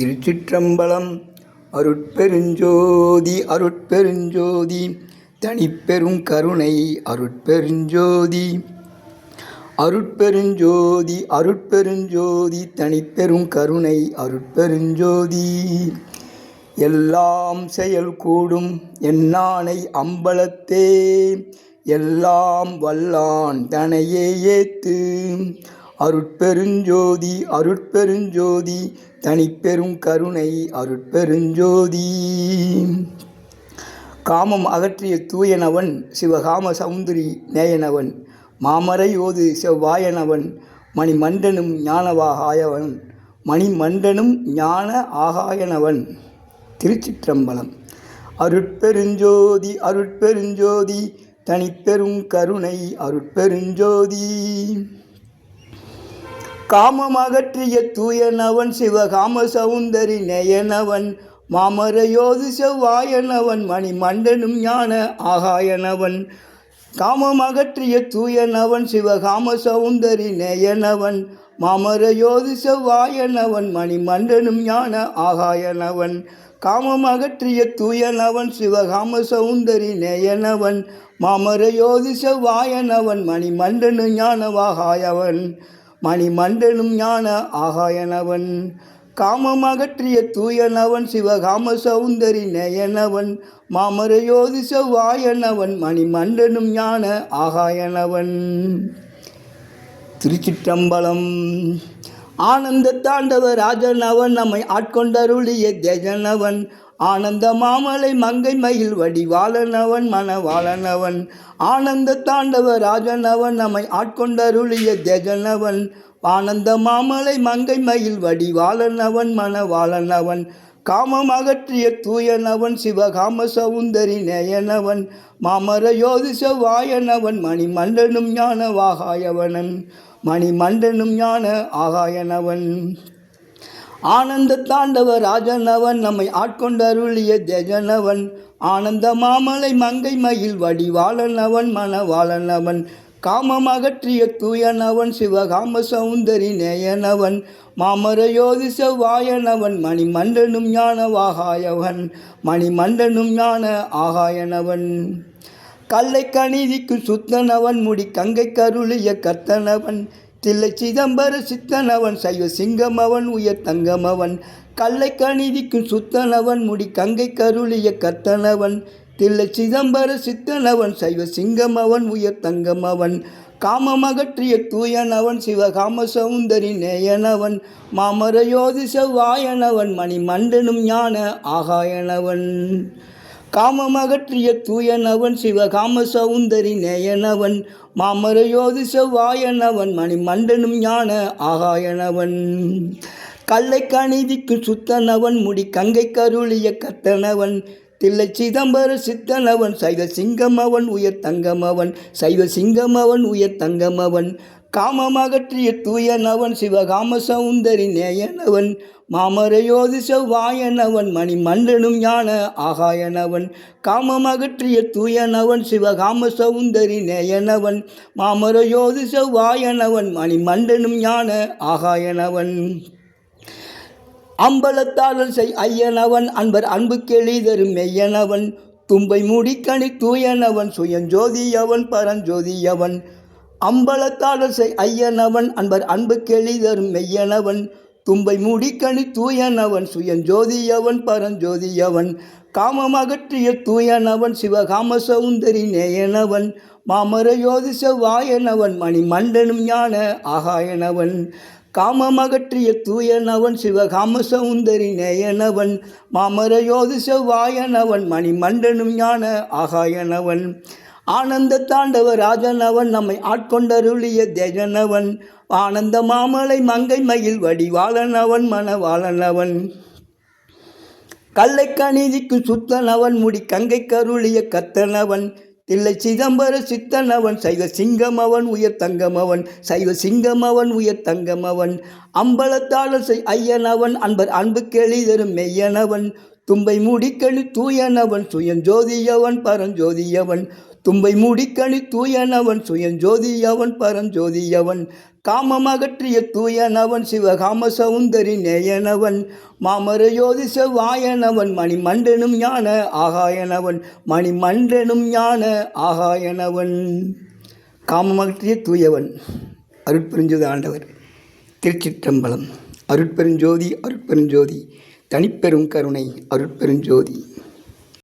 திருச்சிற்றம்பலம். அருட்பெருஞ்சோதி அருட்பெருஞ்சோதி தனிப்பெரும் கருணை அருட்பெருஞ்சோதி. அருட்பெருஞ்சோதி அருட்பெருஞ்சோதி தனிப்பெரும் கருணை அருட்பெருஞ்சோதி. எல்லாம் செயல் கூடும் என்னானை அம்பலத்தே, எல்லாம் வல்லான் தனையே ஏத்து. அருட்பெருஞ்சோதி அருட்பெருஞ்சோதி தனிப்பெரும் கருணை அருட்பெருஞ்சோதி. காமம் அகற்றிய தூயனவன் சிவகாம சௌந்தரி நேயனவன், மாமரையோது செவ்வாயனவன் மணிமண்டனும் ஞானவாகாயவன், மணிமண்டனும் ஞான ஆகாயனவன். திருச்சிற்றம்பலம். அருட்பெருஞ்சோதி அருட்பெருஞ்சோதி தனிப்பெரும் கருணை அருட்பெருஞ்சோதி. காமம் அகற்றிய தூயனவன் சிவகாம சௌந்தரி நேயனவன், மாமரையோது செவ்வாயனவன் மணிமண்டனும் ஞான ஆகாயனவன். காமம் அகற்றிய தூயனவன் சிவகாம சௌந்தரி நேயனவன், மாமரையோது செவ்வாயனவன் மணிமண்டனும் ஞான ஆகாயனவன். காமம் அகற்றிய தூயனவன் சிவகாம சௌந்தரி நேயனவன், மாமரையோது செவ்வாயனவன் மணிமண்டனு ஞானவாகாயவன், மணிமண்டனும் ஞான ஆகாயனவன். காமம் அகற்றிய தூயனவன் சிவகாம சௌந்தரி நேயனவன், மாமரையோது செவ்வாயனவன் மணிமண்டனும் ஞான ஆகாயனவன். திருச்சிற்றம்பலம். ஆனந்த தாண்டவ ராஜனவன் நம்மை ஆட்கொண்டருளிய தேஜனவன், ஆனந்த மாமலை மங்கை மயில் வடிவாளனவன் மணவாளனவன். ஆனந்த தாண்டவ ராஜனவன் நம்மை ஆட்கொண்டருளிய தேஜனவன், ஆனந்த மாமலை மங்கை மயில் வடிவாளனவன் மணவாளனவன். காமம் அகற்றிய தூயனவன் சிவகாம சௌந்தரி நேயனவன், மாமரையோது செவ்வாயனவன் மணிமண்டனும் ஞான வாகாயவனன், மணிமண்டனும் ஞான ஆகாயனவன். ஆனந்த தாண்டவ ராஜனவன் நம்மை ஆட்கொண்டருளிய தேஜனவன், ஆனந்த மாமலை மங்கை மயில் வடிவாளனவன் மணவாளனவன். காமம் அகற்றிய தூயனவன் சிவகாம சௌந்தரி நேயனவன், மாமரையோது செவ்வாயனவன் மணிமண்டனும் ஞான வாகாயவன், மணிமண்டனும் ஞான ஆகாயனவன். கல்லை கணிதிக்கு சுத்தனவன் முடி கங்கை கருளிய கர்த்தனவன், தில்லை சிதம்பர சித்தனவன் சைவ சிங்கமவன் உயர் தங்கமவன். கல்லை கணிதிக்கு சுத்தனவன் முடி கங்கை கருளிய கர்த்தனவன், தில்லை சிதம்பர சித்தனவன் சைவ சிங்கமவன் உயர் தங்கமவன். காமம் அகற்றிய தூயனவன் சிவகாம சௌந்தரி நேயனவன், மாமரையோது செவ்வாயனவன் மணிமண்டனும் ஞான ஆகாயனவன். காமம் அகற்றிய தூயனவன் சிவகாம சௌந்தரி நேயனவன், மாமரையோது செவ்வாயனவன் மணிமண்டனும் ஞான ஆகாயனவன். கல்லை கணிதிக்கு சுத்தனவன் முடி கங்கை கருளிய கர்த்தனவன், தில்லை சிதம்பர சித்தனவன் சைவ சிங்கமவன் உயர் தங்கமவன், சைவ சிங்கமவன் உயர் தங்கமவன். காமம் அகற்றிய தூயனவன் சிவகாம சௌந்தரி நேயனவன், மாமரையோது செவ்வாயனவன் மணிமண்டனும் ஞான ஆகாயனவன். காமம் அகற்றிய தூயனவன் சிவகாம சௌந்தரி நேயனவன், மாமரையோது செவ்வாயனவன் மணிமண்டனும் ஞான ஆகாயனவன். அம்பலத்தாளர் செய் ஐயனவன் அன்பர் அன்பு கெளிதரும் மெய்யனவன், தும்பை முடிக்கணி தூயனவன் சுயஞ்சோதியவன் பரஞ்சோதியவன். அம்பலத்தாளர் செய் ஐயனவன் அன்பர் அன்பு கெளிதரும் மெய்யனவன், தும்பை முடிக்கணி தூயனவன் சுயஞ்சோதியவன் பரஞ்சோதியவன். காமம் அகற்றிய தூயனவன் சிவகாம சௌந்தரி நேயனவன், மாமரையோது செவ்வாயனவன் மணிமண்டனும் ஞான ஆகாயனவன். காமம் அகற்றிய தூயனவன் சிவகாம சௌந்தரி நேயனவன், மாமரையோது செவ்வாயனவன் மணிமண்டனும் ஞான ஆகாயனவன். ஆனந்த தாண்டவ ராஜனவன் நம்மை ஆட்கொண்டருளிய தேஜனவன், ஆனந்த மாமலை மங்கை மயில் வடிவாளனவன் மணவாளனவன். கல்லை கணிதிக்கு சுத்தனவன் முடி கங்கை கருளிய கர்த்தனவன், தில்லை சிதம்பர சித்தனவன் சைவ சிங்கமவன் உயர் தங்கமவன், சைவ சிங்கமவன் உயர் தங்கமவன். அம்பலத்தாளர் செய் ஐயனவன் அன்பர் அன்பு கெளிதரும் மெய்யனவன், தும்பை முடிக்கணி தூயனவன் சுயஞ்சோதியவன் பரஞ்சோதியவன். தும்பை மூடிக்கணி தூயனவன் சுயஞ்சோதி அவன் பரஞ்சோதி அவன் காமமகற்றிய தூயனவன் சிவகாம சௌந்தரி நேயனவன் மாமர யோதி செவ்வாயனவன் மணிமண்டனும் ஞான ஆகாயனவன் மணிமண்டனும் ஞான ஆகாயனவன். காமமகற்றிய தூயவன் அருட்பெருஞ்சோதி ஆண்டவர். திருச்சிற்றம்பலம். அருட்பெருஞ்சோதி அருட்பெருஞ்சோதி தனிப்பெரும் கருணை அருட்பெருஞ்சோதி.